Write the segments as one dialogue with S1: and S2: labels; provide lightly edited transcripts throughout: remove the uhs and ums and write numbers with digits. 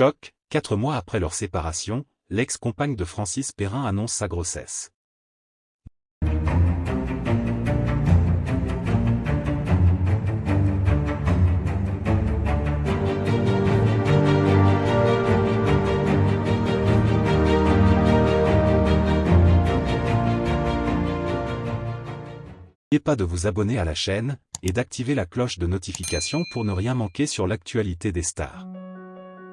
S1: Choc, 4 mois après leur séparation, l'ex-compagne de Francis Perrin annonce sa grossesse. N'oubliez pas de vous abonner à la chaîne et d'activer la cloche de notification pour ne rien manquer sur l'actualité des stars.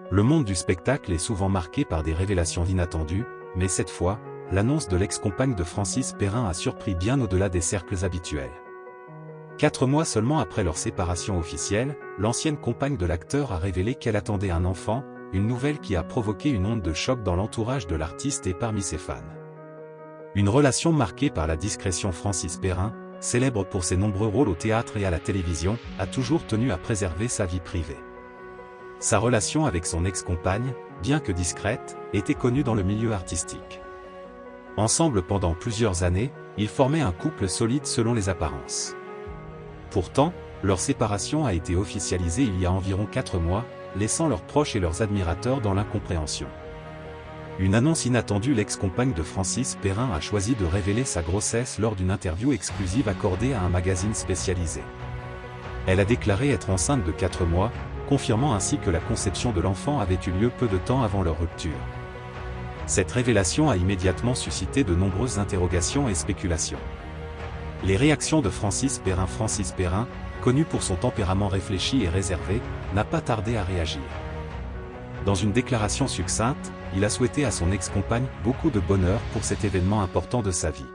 S1: Le monde du spectacle est souvent marqué par des révélations inattendues, mais cette fois, l'annonce de l'ex-compagne de Francis Perrin a surpris bien au-delà des cercles habituels. 4 mois seulement après leur séparation officielle, l'ancienne compagne de l'acteur a révélé qu'elle attendait un enfant, une nouvelle qui a provoqué une onde de choc dans l'entourage de l'artiste et parmi ses fans. Une relation marquée par la discrétion. Francis Perrin, célèbre pour ses nombreux rôles au théâtre et à la télévision, a toujours tenu à préserver sa vie privée. Sa relation avec son ex-compagne, bien que discrète, était connue dans le milieu artistique. Ensemble pendant plusieurs années, ils formaient un couple solide selon les apparences. Pourtant, leur séparation a été officialisée il y a environ 4 mois, laissant leurs proches et leurs admirateurs dans l'incompréhension. Une annonce inattendue. L'ex-compagne de Francis Perrin a choisi de révéler sa grossesse lors d'une interview exclusive accordée à un magazine spécialisé. Elle a déclaré être enceinte de 4 mois, confirmant ainsi que la conception de l'enfant avait eu lieu peu de temps avant leur rupture. Cette révélation a immédiatement suscité de nombreuses interrogations et spéculations. Les réactions de Francis Perrin. Francis Perrin, connu pour son tempérament réfléchi et réservé, n'a pas tardé à réagir. Dans une déclaration succincte, il a souhaité à son ex-compagne beaucoup de bonheur pour cet événement important de sa vie.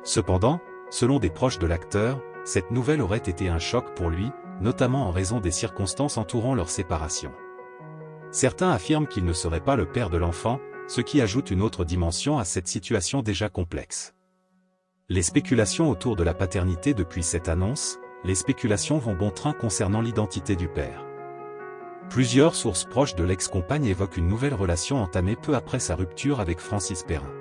S1: Cependant, selon des proches de l'acteur, cette nouvelle aurait été un choc pour lui, notamment en raison des circonstances entourant leur séparation. Certains affirment qu'il ne serait pas le père de l'enfant, ce qui ajoute une autre dimension à cette situation déjà complexe. Les spéculations autour de la paternité. Depuis cette annonce, les spéculations vont bon train concernant l'identité du père. Plusieurs sources proches de l'ex-compagne évoquent une nouvelle relation entamée peu après sa rupture avec Francis Perrin.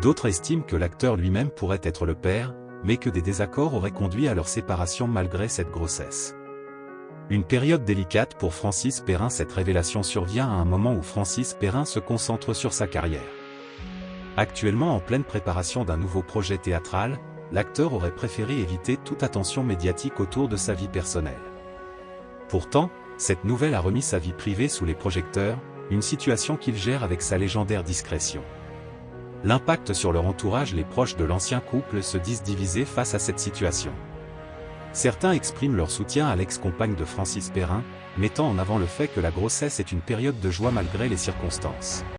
S1: D'autres estiment que l'acteur lui-même pourrait être le père, mais que des désaccords auraient conduit à leur séparation malgré cette grossesse. Une période délicate pour Francis Perrin. Cette révélation survient à un moment où Francis Perrin se concentre sur sa carrière. Actuellement en pleine préparation d'un nouveau projet théâtral, l'acteur aurait préféré éviter toute attention médiatique autour de sa vie personnelle. Pourtant, cette nouvelle a remis sa vie privée sous les projecteurs, une situation qu'il gère avec sa légendaire discrétion. L'impact sur leur entourage. Les proches de l'ancien couple se disent divisés face à cette situation. Certains expriment leur soutien à l'ex-compagne de Francis Perrin, mettant en avant le fait que la grossesse est une période de joie malgré les circonstances.